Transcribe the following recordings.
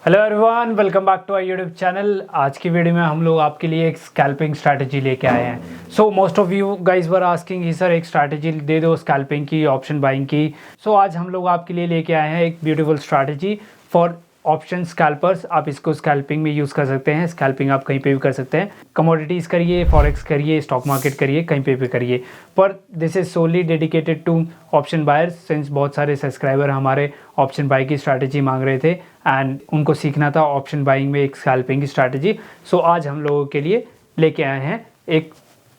Hello everyone, welcome back to our YouTube channel. आज की video में हम लोग आपके लिए एक स्कैल्पिंग स्ट्रैटेजी लेके आए हैं। So most of you guys were asking कि सर एक स्ट्रैटेजी दे दो स्कैल्पिंग की, ऑप्शन बाइंग की। सो आज हम लोग आपके लिए लेके आए हैं एक beautiful strategy for option scalpers. आप इसको स्कैल्पिंग में यूज़ कर सकते हैं। स्कैल्पिंग आप कहीं पे भी कर सकते हैं। कमोडिटीज़ करिए, फॉरेक्स करिए, स्टॉक मार्केट करिए, कहीं पे भी करिए। पर this is solely dedicated to option buyers, since बहुत सारे सब्सक्राइबर हमारे ऑप्शन बाई की स्ट्रैटेजी मांग रहे थे एंड उनको सीखना था ऑप्शन बाइंग में एक स्कैल्पिंग की स्ट्रैटेजी। सो आज हम लोगों के लिए लेके आए हैं एक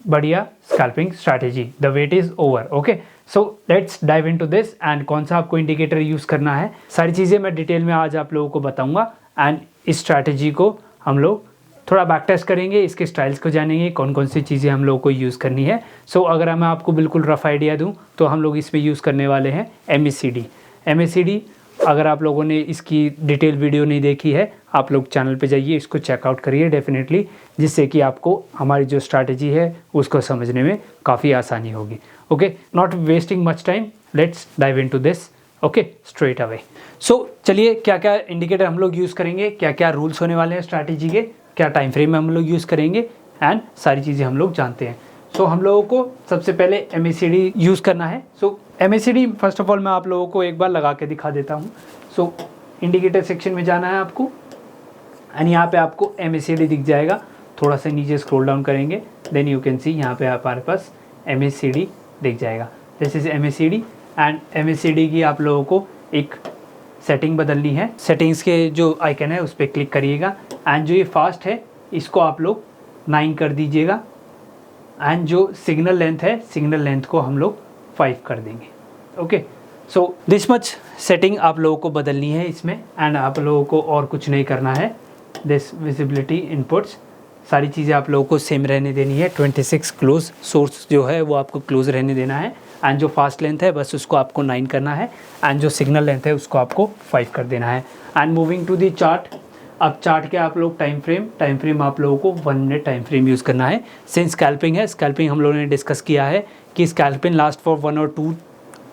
बढ़िया scalping strategy. The wait is over. Okay, so let's dive into this and कौन सा आपको इंडिकेटर यूज़ करना है, सारी चीज़ें मैं डिटेल में आज आप लोगों को बताऊंगा। एंड इस स्ट्रैटेजी को हम लोग थोड़ा बैक टेस्ट करेंगे, इसके स्टाइल्स को जानेंगे, कौन कौन सी चीज़ें हम लोगों को यूज़ करनी है। सो अगर मैं आपको बिल्कुल रफ आइडिया दूँ तो हम लोग इसमें यूज़ करने वाले हैं MACD। अगर आप लोगों ने इसकी डिटेल वीडियो नहीं देखी है, आप लोग चैनल पे जाइए, इसको चेकआउट करिए डेफिनेटली, जिससे कि आपको हमारी जो स्ट्रैटेजी है उसको समझने में काफ़ी आसानी होगी। Okay, not wasting much time, let's dive into this. Okay, straight away. So चलिए, क्या क्या इंडिकेटर हम लोग यूज़ करेंगे, क्या क्या रूल्स होने वाले हैं स्ट्रैटेजी के, क्या टाइम फ्रेम में हम लोग यूज़ करेंगे एंड सारी चीज़ें हम लोग जानते हैं। सो हम लोगों को सबसे पहले MACD यूज़ करना है। सो MACD फर्स्ट ऑफ ऑल मैं आप लोगों को एक बार लगा के दिखा देता हूँ। सो इंडिकेटर सेक्शन में जाना है आपको एंड यहाँ पे आपको MACD दिख जाएगा। थोड़ा सा नीचे स्क्रॉल डाउन करेंगे, देन यू कैन सी यहाँ पे हमारे पास MACD दिख जाएगा। This is MACD and MACD की आप लोगों को एक सेटिंग बदलनी है। सेटिंग्स के जो आइकन है उस पर क्लिक करिएगा एंड जो ये फास्ट है इसको आप लोग 9 कर दीजिएगा एंड जो सिग्नल लेंथ है, सिग्नल लेंथ को हम लोग 5 कर देंगे। Okay, so this much setting आप लोगों को बदलनी है इसमें एंड आप लोगों को और कुछ नहीं करना है। दिस विजिबिलिटी इनपुट्स सारी चीज़ें आप लोगों को सेम रहने देनी है। 26 क्लोज सोर्स जो है वो आपको क्लोज रहने देना है एंड जो फास्ट लेंथ है बस उसको आपको 9 करना है एंड जो सिग्नल लेंथ है उसको आपको 5 कर देना है। And moving to the chart. अब चार्ट के आप लोग टाइम फ्रेम आप लोगों को 1 मिनट टाइम फ्रेम यूज़ करना है। सिंस स्कैल्पिंग है, स्कैल्पिंग हम लोगों ने डिस्कस किया है कि स्कैल्पिंग लास्ट फॉर 1 और 2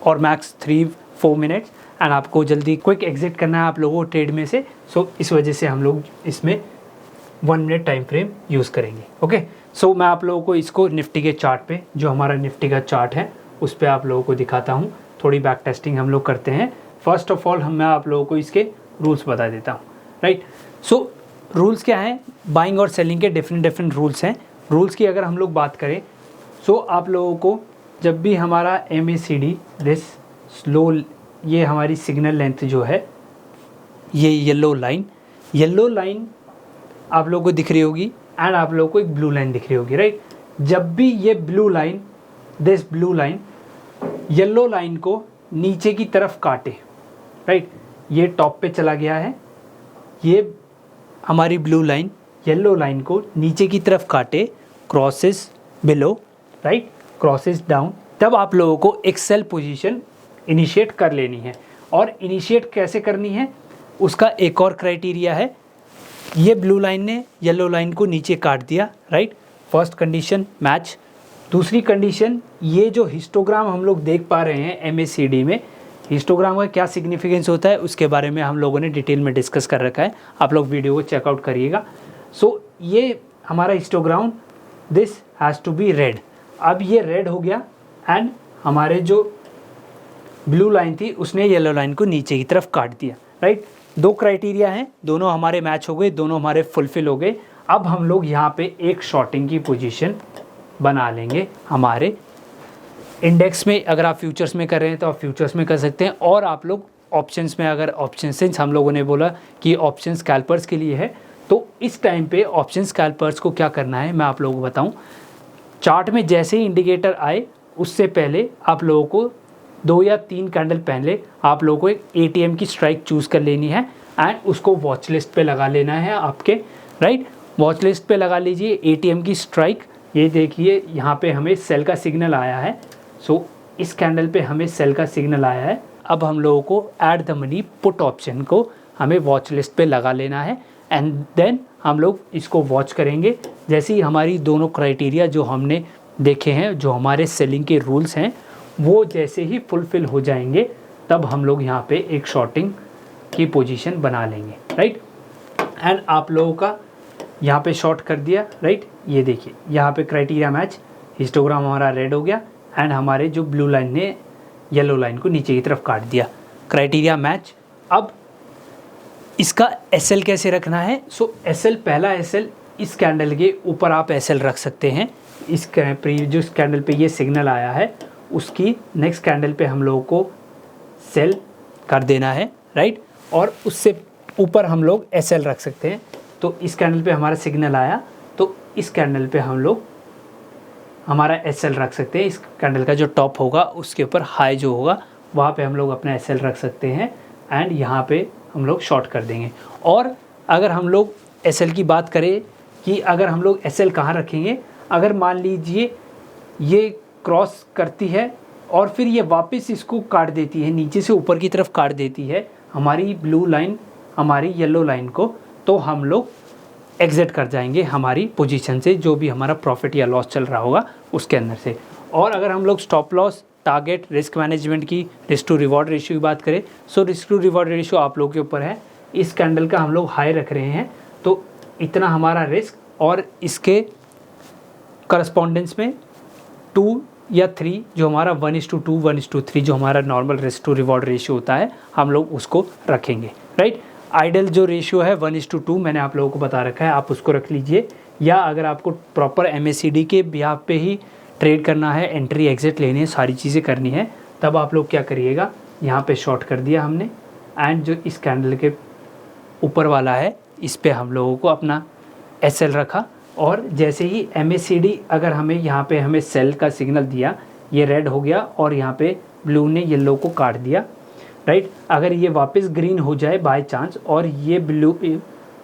और मैक्स 3-4 मिनट्स एंड आपको जल्दी क्विक एग्जिट करना है आप लोगों को ट्रेड में से। सो इस वजह से हम लोग इसमें 1 मिनट टाइम फ्रेम यूज़ करेंगे। ओके, सो मैं आप लोगों को इसको निफ्टी के चार्ट पे, जो हमारा निफ्टी का चार्ट है उस पर आप लोगों को दिखाता हूँ। थोड़ी बैक टेस्टिंग हम लोग करते हैं। फर्स्ट ऑफ ऑल मैं आप लोगों को इसके रूल्स बता देता हूँ। राइट, सो रूल्स क्या हैं, बाइंग और सेलिंग के डिफरेंट रूल्स हैं। रूल्स की अगर हम लोग बात करें, सो आप लोगों को जब भी हमारा MACD दिस स्लो, ये हमारी सिग्नल लेंथ जो है, ये येलो लाइन आप लोगों को दिख रही होगी एंड आप लोगों को एक ब्लू लाइन दिख रही होगी। राइट, जब भी ये blue line, this blue line yellow line को नीचे की तरफ काटे, राइट, ये टॉप पे चला गया है, ये हमारी ब्लू लाइन येलो लाइन को नीचे की तरफ काटे, crosses below, right, crosses down, तब आप लोगों को एक सेल पोजीशन इनिशिएट कर लेनी है। और इनिशिएट कैसे करनी है उसका एक और क्राइटेरिया है। ये ब्लू लाइन ने येलो लाइन को नीचे काट दिया, राइट, फर्स्ट कंडीशन मैच। दूसरी कंडीशन, ये जो हिस्टोग्राम हम लोग देख पा रहे हैं MACD में, हिस्टोग्राम का क्या सिग्निफिकेंस होता है उसके बारे में हम लोगों ने डिटेल में डिस्कस कर रखा है, आप लोग वीडियो को चेकआउट करिएगा। सो ये हमारा histogram, this has to be red. अब ये रेड हो गया एंड हमारे जो ब्लू लाइन थी उसने येलो लाइन को नीचे की तरफ काट दिया। राइट, 2 क्राइटेरिया हैं, दोनों हमारे मैच हो गए, दोनों हमारे फुलफिल हो गए। अब हम लोग यहाँ पे एक शॉर्टिंग की पोजीशन बना लेंगे हमारे इंडेक्स में। अगर आप फ्यूचर्स में कर रहे हैं तो आप फ्यूचर्स में कर सकते हैं, और आप लोग ऑप्शंस में, अगर ऑप्शन, सिंस हम लोगों ने बोला कि ऑप्शन स्कैल्पर्स के लिए है, तो इस टाइम पे ऑप्शन स्कैल्पर्स को क्या करना है मैं आप लोगों को बताऊं। चार्ट में जैसे ही इंडिकेटर आए उससे पहले आप लोगों को 2 या 3 कैंडल पहले आप लोगों को एक ATM की स्ट्राइक चूज़ कर लेनी है एंड उसको वॉच लिस्ट पे लगा लेना है आपके। राइट, वॉच लिस्ट पे लगा लीजिए ATM की स्ट्राइक। ये देखिए यहाँ पे हमें सेल का सिग्नल आया है। सो इस कैंडल पे हमें सेल का सिग्नल आया है। अब हम लोगों को add the money put option को हमें वॉच लिस्ट पे लगा लेना है एंड देन हम लोग इसको वॉच करेंगे। जैसे ही हमारी दोनों क्राइटेरिया जो हमने देखे हैं, जो हमारे सेलिंग के रूल्स हैं, वो जैसे ही फुलफिल हो जाएंगे तब हम लोग यहाँ पे एक शॉर्टिंग की पोजीशन बना लेंगे। राइट, एंड आप लोगों का यहाँ पे शॉर्ट कर दिया, राइट। ये देखिए यहाँ पे क्राइटेरिया मैच, हिस्टोग्राम हमारा रेड हो गया एंड हमारे जो ब्लू लाइन ने येलो लाइन को नीचे की तरफ काट दिया, क्राइटेरिया मैच। अब इसका एसएल कैसे रखना है? सो एसएल, पहला एसएल इस कैंडल के ऊपर आप एसएल रख सकते हैं। इस जिस कैंडल पे ये सिग्नल आया है उसकी नेक्स्ट कैंडल पे हम लोगों को सेल कर देना है, राइट। और उससे ऊपर हम लोग एसएल रख सकते हैं। तो इस कैंडल पे हमारा सिग्नल आया तो इस कैंडल पे हम लोग हमारा एसएल रख सकते हैं। इस कैंडल का जो टॉप होगा उसके ऊपर हाई जो होगा वहाँ पे हम लोग अपना एसएल रख सकते हैं एंड यहाँ पे हम लोग शॉर्ट कर देंगे। और अगर हम लोग एसएल की बात करें कि अगर हम लोग एसएल कहाँ रखेंगे, अगर मान लीजिए ये क्रॉस करती है और फिर ये वापस इसको काट देती है, नीचे से ऊपर की तरफ काट देती है हमारी ब्लू लाइन हमारी येलो लाइन को, तो हम लोग एग्जिट कर जाएंगे हमारी पोजीशन से, जो भी हमारा प्रॉफिट या लॉस चल रहा होगा उसके अंदर से। और अगर हम लोग stop loss, target, risk management की, रिस्क टू रिवॉर्ड रेशियो की बात करें, so risk to reward ratio आप लोगों के ऊपर है। इस कैंडल का हम लोग हाई रख रहे हैं तो इतना हमारा रिस्क, और इसके करस्पॉन्डेंस में 2 या 3 जो हमारा 1:2, 1:3 जो हमारा normal risk to reward ratio होता है हम लोग उसको रखेंगे, राइट। आइडल जो रेशियो है 1:2 मैंने आप लोगों को बता रखा है, आप उसको रख लीजिए। या अगर आपको प्रॉपर MACD के बिहाफ पे ही ट्रेड करना है, एंट्री एग्जिट लेने हैं, सारी चीज़ें करनी है, तब आप लोग क्या करिएगा, यहाँ पे शॉर्ट कर दिया हमने एंड जो इस कैंडल के ऊपर वाला है इस पे हम लोगों को अपना एसएल रखा। और जैसे ही MACD अगर हमें यहाँ पे हमें सेल का सिग्नल दिया, ये रेड हो गया और यहाँ पे ब्लू ने येलो को काट दिया, राइट। अगर ये वापस ग्रीन हो जाए बाय चांस और ये ब्लू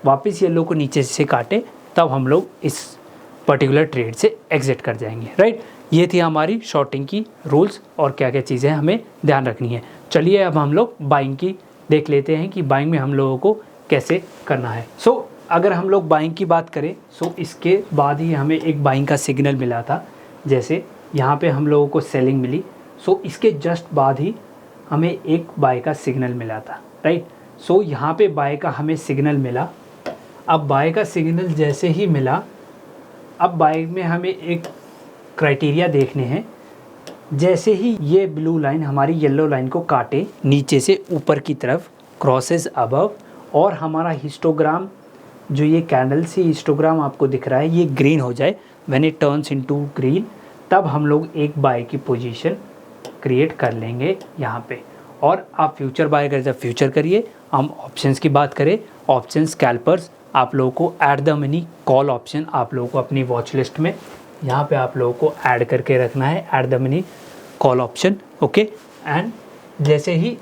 वापस येलो को नीचे से काटे, तब हम लोग इस पर्टिकुलर ट्रेड से एग्जिट कर जाएंगे, राइट। ये थी हमारी शॉर्टिंग की रूल्स और क्या क्या चीज़ें हमें ध्यान रखनी है। चलिए अब हम लोग बाइंग की देख लेते हैं कि बाइंग में हम लोगों को कैसे करना है। सो अगर हम लोग बाइंग की बात करें, सो इसके बाद ही हमें एक बाइंग का सिग्नल मिला था। जैसे यहाँ पे हम लोगों को सेलिंग मिली, सो इसके जस्ट बाद ही हमें एक बाय का सिग्नल मिला था, राइट। सो यहाँ पे बाय का हमें सिग्नल मिला। अब बाय का सिग्नल जैसे ही मिला, अब बाय में हमें एक क्राइटेरिया देखने हैं। जैसे ही ये ब्लू लाइन हमारी येलो लाइन को काटे नीचे से ऊपर की तरफ, क्रॉसेस अबव, और हमारा हिस्टोग्राम जो ये कैंडल सी हिस्टोग्राम आपको दिख रहा है ये ग्रीन हो जाए, when it turns into green, तब हम लोग एक बाय की पोजीशन क्रिएट कर लेंगे यहाँ पे। और आप फ्यूचर बाय करें जब फ्यूचर करिए। हम ऑप्शंस की बात करें, ऑप्शन स्कैल्पर्स आप लोगों को add the money call option आप लोगों को अपनी वॉच लिस्ट में यहाँ पे आप लोगों को ऐड करके रखना है, add the money call option, okay. And जैसे ही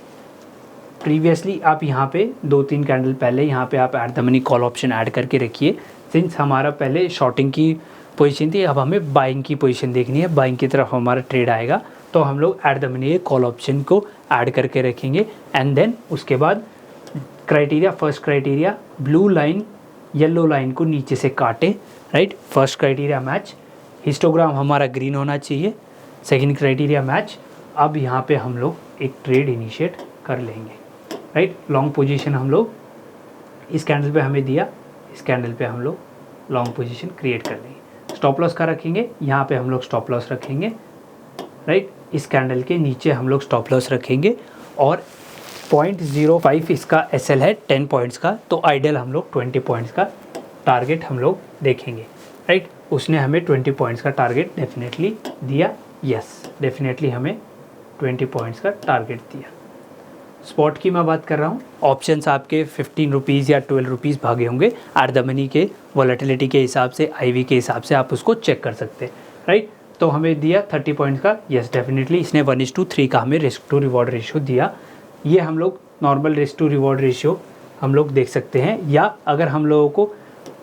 प्रीवियसली आप यहाँ पे 2-3 कैंडल पहले यहाँ पे आप add the money call option add करके रखिए। सिंस हमारा पहले शॉर्टिंग की पोजीशन थी, अब हमें बाइंग की पोजीशन देखनी है, बाइंग की तरफ हमारा ट्रेड आएगा, तो हम लोग add the money call option को ऐड करके रखेंगे। एंड देन उसके बाद criteria, first criteria blue line yellow line को नीचे से काटे, right. First criteria match, histogram हमारा ग्रीन होना चाहिए। Second criteria match. अब यहाँ पे हम लोग एक ट्रेड इनिशिएट कर लेंगे, राइट। लॉन्ग पोजीशन हम लोग इस कैंडल पे हमें दिया, इस कैंडल पे हम लोग लॉन्ग पोजीशन क्रिएट कर लेंगे। स्टॉप लॉस का रखेंगे, यहाँ पे हम लोग स्टॉप लॉस रखेंगे, राइट। इस कैंडल के नीचे हम लोग स्टॉप लॉस रखेंगे और 0.05 इसका एसएल है 10 पॉइंट्स का, तो आइडियल हम लोग 20 पॉइंट्स का टारगेट हम लोग देखेंगे, राइट। उसने हमें 20 पॉइंट्स का टारगेट डेफिनेटली दिया, यस, डेफिनेटली हमें 20 पॉइंट्स का टारगेट दिया। स्पॉट की मैं बात कर रहा हूँ, ऑप्शंस आपके 15 रुपीज़ या 12 रुपीज़ भागे होंगे। एट द मनी के वॉलेटिलिटी के हिसाब से, IV के हिसाब से आप उसको चेक कर सकते हैं, राइट। तो हमें दिया 30 पॉइंट्स का, यस डेफिनेटली इसने 1:3 का हमें रिस्क टू रिवॉर्ड रेशियो दिया। ये हम लोग normal risk to reward ratio हम लोग देख सकते हैं, या अगर हम लोगों को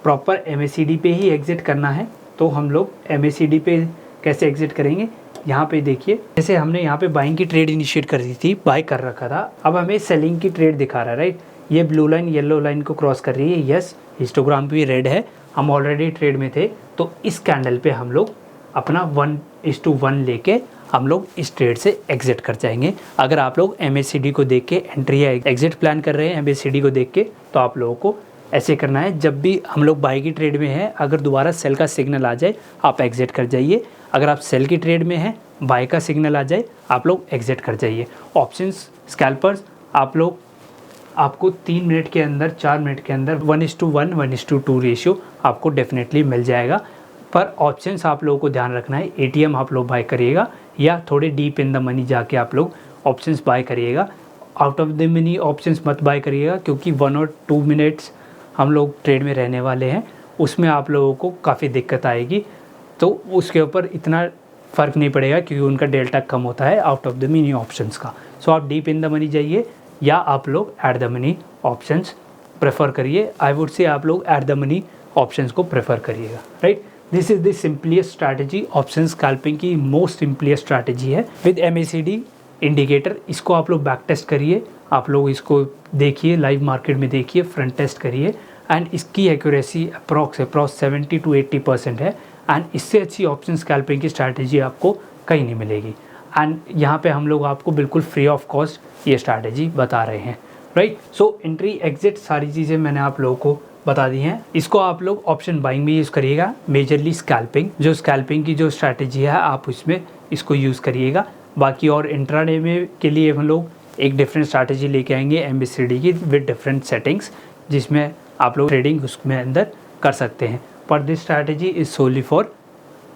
प्रॉपर MACD पे ही एग्जिट करना है तो हम लोग MACD पे कैसे एग्जिट करेंगे, यहाँ पे देखिए। जैसे हमने यहाँ पे बाइंग की ट्रेड इनिशिएट कर दी थी, बाय कर रखा था, अब हमें सेलिंग की ट्रेड दिखा रहा है, राइट। ये ब्लू लाइन येलो लाइन को क्रॉस कर रही है, यस, हिस्टोग्राम भी रेड है, हम ऑलरेडी ट्रेड में थे, तो इस कैंडल पे हम लोग अपना 1:1 लेके हम लोग इस ट्रेड से एग्जिट कर जाएंगे। अगर आप लोग MACD को देख के एंट्री या एग्जिट प्लान कर रहे हैं MACD को देख के, तो आप लोगों को ऐसे करना है, जब भी हम लोग बाई की ट्रेड में हैं अगर दोबारा सेल का सिग्नल आ जाए आप एग्जिट कर जाइए, अगर आप सेल की ट्रेड में हैं बाई का सिग्नल आ जाए आप लोग एग्जिट कर जाइए। ऑप्शंस स्कैल्पर्स आपको 3 मिनट के अंदर 4 मिनट के अंदर 1:1 1:2 रेशियो आपको डेफिनेटली मिल जाएगा। पर ऑप्शंस आप लोगों को ध्यान रखना है, ATM आप लोग बाय करिएगा या थोड़े डीप इन द मनी जाके आप लोग ऑप्शंस बाय करिएगा। Out of the money options मत बाय करिएगा, क्योंकि 1 और 2 मिनट्स हम लोग ट्रेड में रहने वाले हैं, उसमें आप लोगों को काफ़ी दिक्कत आएगी। तो उसके ऊपर इतना फ़र्क नहीं पड़ेगा क्योंकि उनका डेल्टा कम होता है out of the money options का। सो आप डीप इन द मनी जाइए या आप लोग at the money options prefer करिए। आई वुड से आप लोग एट द मनी ऑप्शंस को प्रेफर करिएगा, right. This is the simplest strategy, option scalping की मोस्ट सिंपलेस्ट स्ट्रैटेजी है विद MACD इंडिकेटर। इसको आप लोग बैक टेस्ट करिए, आप लोग इसको देखिए, लाइव मार्केट में देखिए, फ्रंट टेस्ट करिए एंड इसकी एक्यूरेसी अप्रॉक्स 70 to 80% है एंड इससे अच्छी ऑप्शन स्कैल्पिंग की स्ट्रैटेजी आपको कहीं नहीं मिलेगी। एंड यहाँ पे हम लोग आपको बिल्कुल फ्री ऑफ कॉस्ट ये स्ट्रैटेजी बता रहे हैं, राइट। सो एंट्री एग्जिट सारी चीज़ें मैंने आप लोगों को बता दी हैं। इसको आप लोग ऑप्शन बाइंग में यूज़ करिएगा, मेजरली स्कैल्पिंग, जो स्कैल्पिंग की जो स्ट्रैटेजी है आप उसमें इसको यूज़ करिएगा। बाकी और इंट्राडे में के लिए हम लोग एक डिफरेंट स्ट्रैटेजी लेके आएंगे MACD की विद डिफरेंट सेटिंग्स, जिसमें आप लोग ट्रेडिंग उसमें अंदर कर सकते हैं। पर this strategy is solely for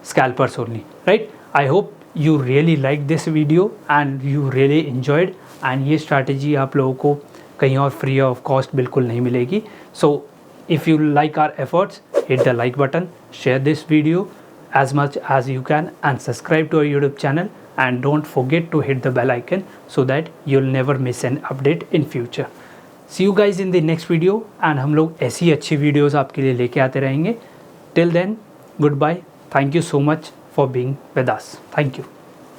scalpers only, right. I hope you really like this video and you really enjoyed, and ये strategy आप लोगों को कहीं और free of cost बिल्कुल नहीं मिलेगी। So if you like our efforts, hit the like button, share this video as much as you can and subscribe to our YouTube channel, and don't forget to hit the bell icon so that you'll never miss an update in future. See you guys in the next video, and हम लोग ऐसी अच्छी videos आपके लिए लेके आते रहेंगे। Till then, goodbye. Thank you so much for being with us. Thank you.